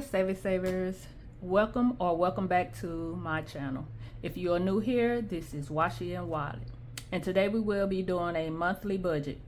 Savvy Savers. Welcome back to my channel. If you are new here, this is Washi and Wallet. And today we will be doing a monthly budget.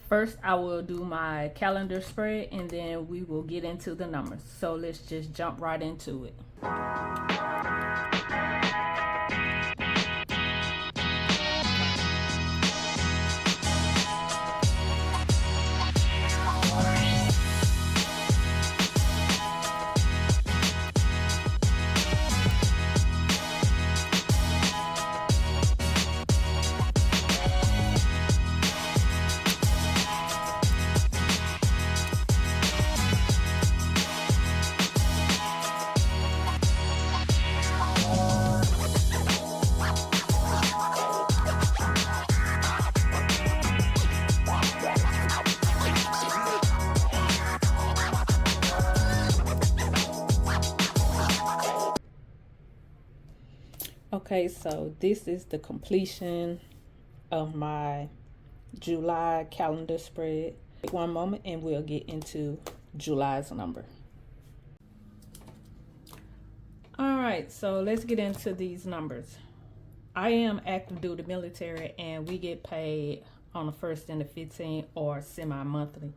First, I will do my calendar spread and then we will get into the numbers. So let's just jump right into it. Okay, so this is the completion of my July calendar spread. One moment and we'll get into July's number. All right, so let's get into these numbers. I am active duty military and we get paid on the 1st and the 15th or semi-monthly.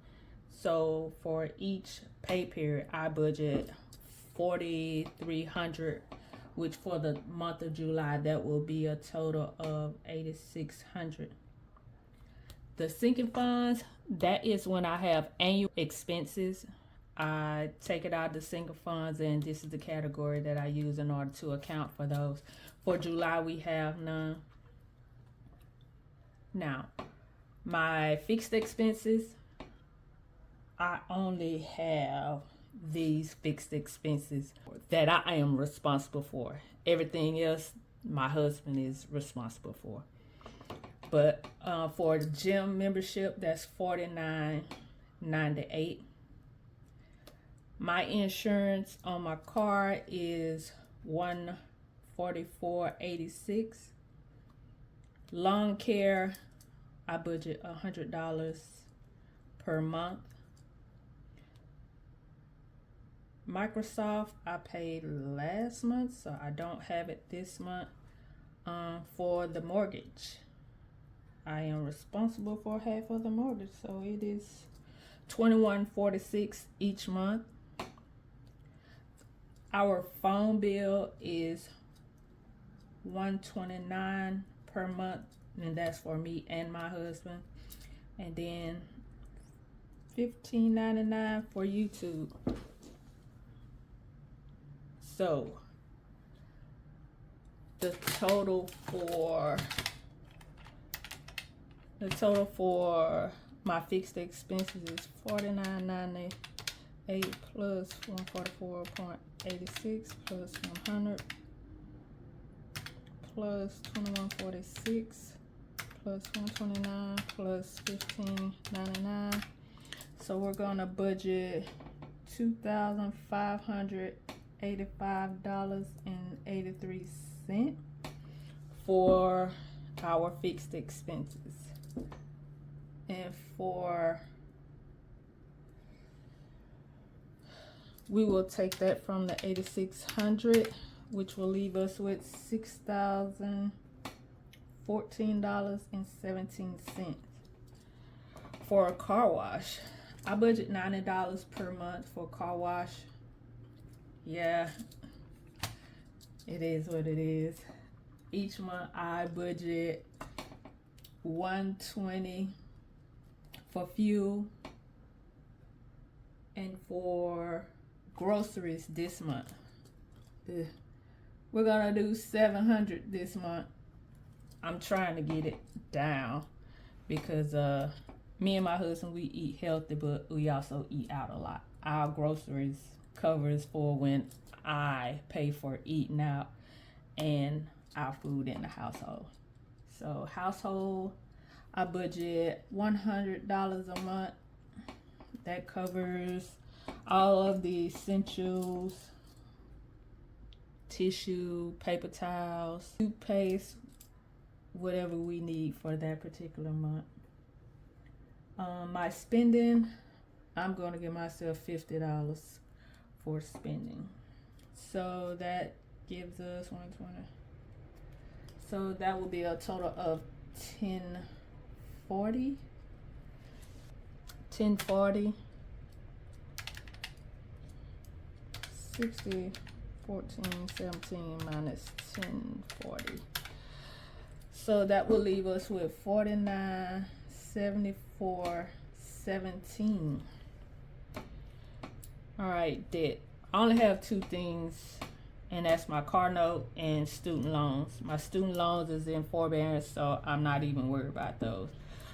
So for each pay period, I budget $4,300, which for the month of July, that will be a total of $8,600. The sinking funds, that is when I have annual expenses. I take it out of the sinking funds, and this is the category that I use in order to account for those. For July, we have none. Now, my fixed expenses, I only have these fixed expenses that I am responsible for. Everything else, my husband is responsible for. But for the gym membership, that's $49.98. My insurance on my car is $144.86. Lawn care, I budget $100 per month. Microsoft, I paid last month, so I don't have it this month. For the mortgage, I am responsible for half of the mortgage, so it is $21.46 each month. Our phone bill is $129 per month, and that's for me and my husband. And then $15.99 for YouTube. So the total for my fixed expenses is $49.98 plus $144.86 plus 100 plus $21.46 plus 129 plus $15.99. So we're gonna budget $2,585.83 for our fixed expenses. And we will take that from the $8,600, which will leave us with $6,014.17. For a car wash, I budget $90 per month for car wash. Yeah, it is what it is. Each month I budget $120 for fuel, and for groceries this month we're gonna do $700 this month. I'm trying to get it down because me and my husband, we eat healthy, but we also eat out a lot. Our groceries covers for when I pay for eating out and our food in the household. So household, I budget $100 a month. That covers all of the essentials: tissue, paper towels, toothpaste, whatever we need for that particular month. My spending, I'm going to give myself $50 for spending. So that gives us 120. So that will be a total of 1040. 1040. 60, 14, 17 minus 1040. So that will leave us with 49, 74, 17. All right, debt. I only have two things, and that's my car note and student loans. My student loans is in forbearance, so I'm not even worried about those.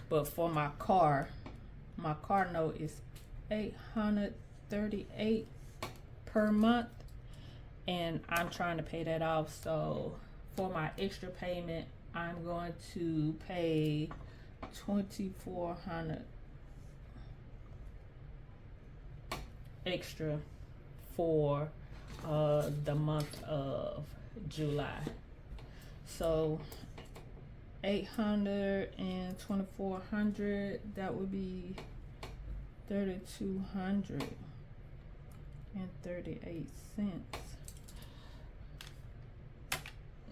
But for my car note is $838 per month, and I'm trying to pay that off. So for my extra payment, I'm going to pay $2,400 extra for the month of July. So 800 and 2,400, that would be 3,238 cents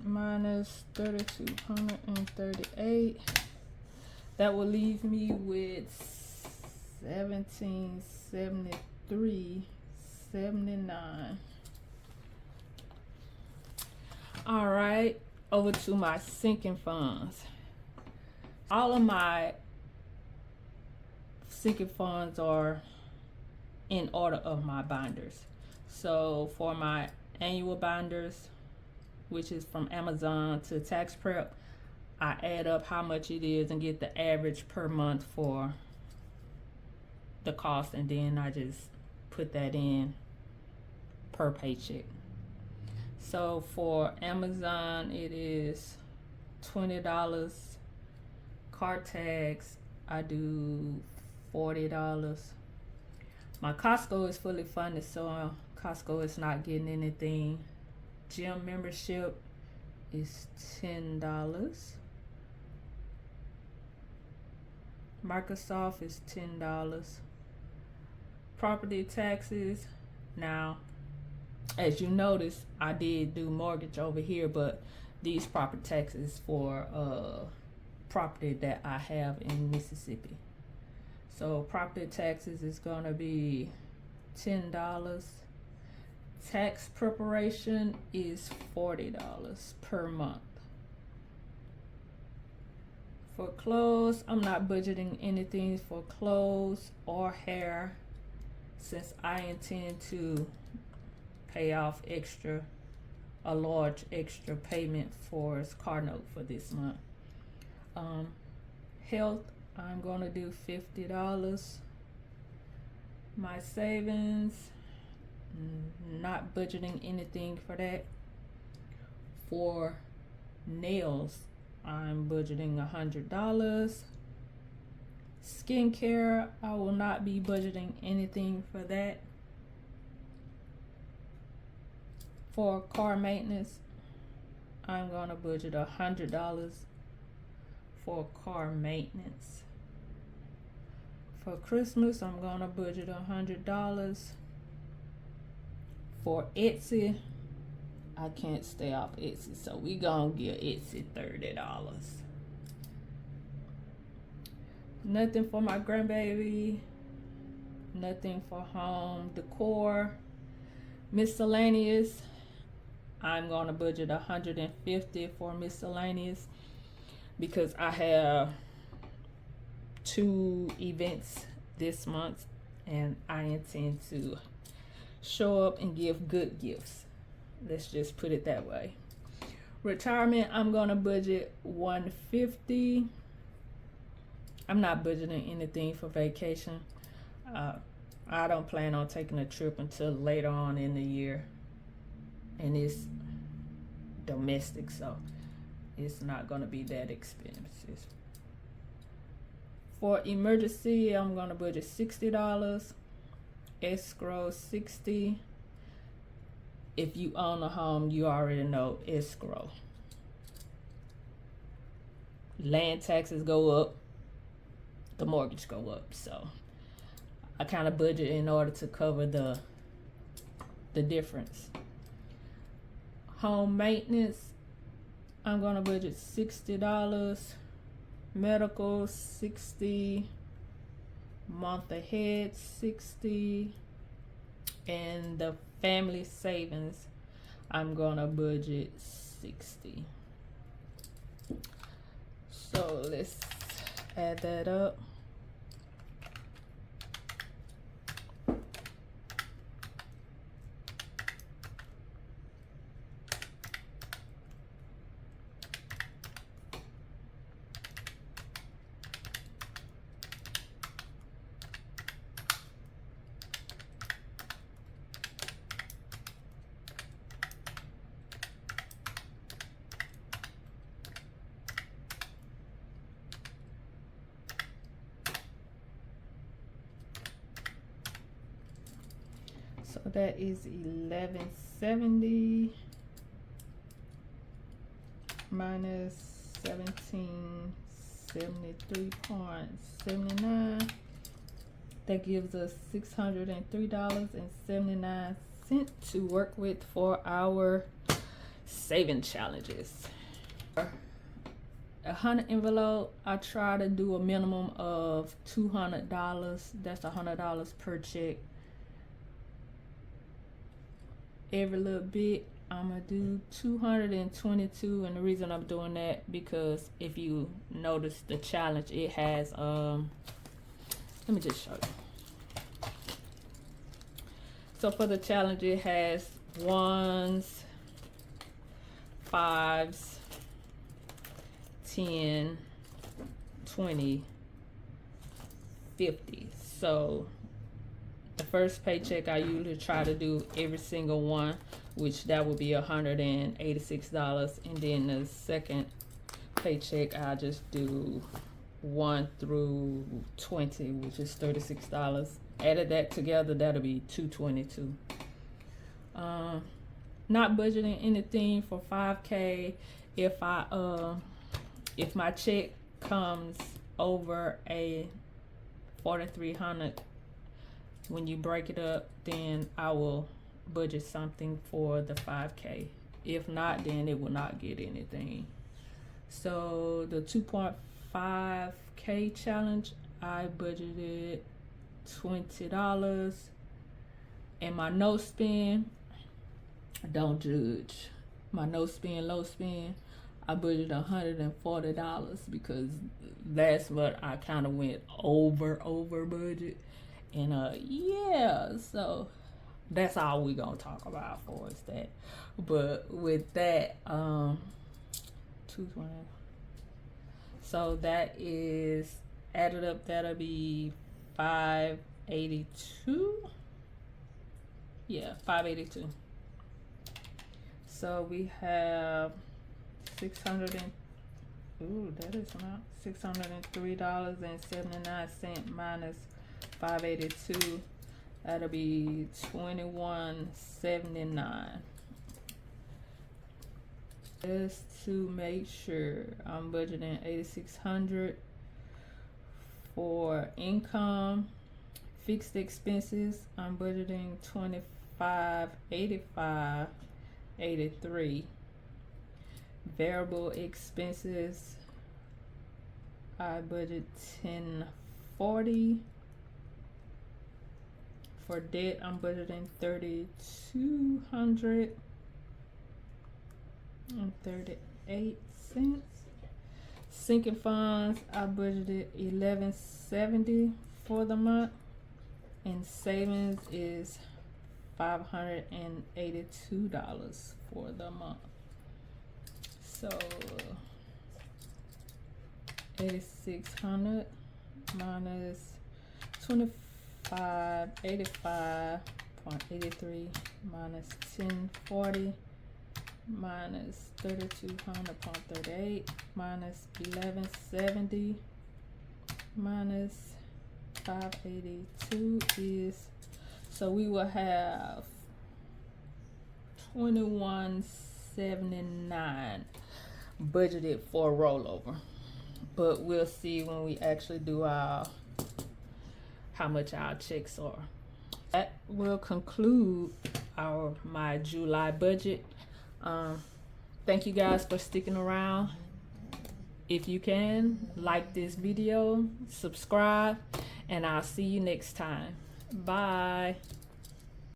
minus 3,238. That will leave me with 1,773.79. All right, over to my sinking funds. All of my sinking funds are in order of my binders. So for my annual binders, which is from Amazon to tax prep, I add up how much it is and get the average per month for the cost, and then I just put that in per paycheck. So for Amazon, it is $20. Car tax, I do $40. My Costco is fully funded, so Costco is not getting anything. Gym membership is $10. Microsoft is $10. Property taxes. Now, as you notice, I did do mortgage over here, but these property taxes for property that I have in Mississippi. So property taxes is gonna be $10. Tax preparation is $40 per month. For clothes, I'm not budgeting anything for clothes or hair, since I intend to pay off a large extra payment for his car note for this month. Health, I'm gonna do $50. My savings, not budgeting anything for that. For nails, I'm budgeting $100. Skincare, I will not be budgeting anything for that. For car maintenance, I'm gonna budget $100 for car maintenance. For Christmas, I'm gonna budget $100. For Etsy, I can't stay off Etsy, so we gonna give Etsy $30. Nothing for my grandbaby. Nothing for home decor. Miscellaneous, I'm gonna budget $150 for miscellaneous because I have 2 events this month and I intend to show up and give good gifts. Let's just put it that way. Retirement, I'm gonna budget $150. I'm not budgeting anything for vacation. I don't plan on taking a trip until later on in the year, and it's domestic, so it's not gonna be that expensive. For emergency, I'm gonna budget $60. Escrow $60. If you own a home, you already know escrow. Land taxes go up, the mortgage go up, so I kind of budget in order to cover the the difference. Home maintenance, I'm gonna budget $60. Medical, 60. Month ahead, 60. And the family savings, I'm gonna budget 60. So let's add that up. So that is 1170 minus 1773.79. That gives us $603.79 to work with for our saving challenges. A 100 envelope, I try to do a minimum of $200. That's $100 per check. Every little bit, I'm gonna do 222, and the reason I'm doing that because if you notice the challenge, it has let me just show you. So for the challenge, it has 1s, 5s, 10, 20, 50. So the first paycheck I usually try to do every single one, which that would be $186, and then the second paycheck I just do 1 through 20, which is $36. Added that together, that'll be $222. Not budgeting anything for 5K. If my check comes over a 4,300, when you break it up, then I will budget something for the 5K. If not, then it will not get anything. So the 2.5K challenge, I budgeted $20. And my no spend, don't judge. My no spend, low spend, I budgeted $140 because that's what I kind of went over budget. And yeah, so that's all we gonna talk about for is that. But with that, 220. So that is added up, that'll be 582. Yeah, 582. So we have $603.79 minus 582. That'll be $21.79. Just to make sure, I'm budgeting $8,600 for income. Fixed expenses, I'm budgeting $25.85.83. Variable expenses, I budget $10.40. For debt, I'm budgeting $3,238. Sinking funds, I budgeted $11.70 for the month, and savings is $582 for the month. So 8,600 minus 2585.83 minus 1040 minus 3200.38 minus 1170 minus 582 is, so we will have 2179 budgeted for rollover, but we'll see when we actually do our how much our checks are. That will conclude my July budget. Thank you guys for sticking around. If you can, like this video, subscribe, and I'll see you next time. Bye.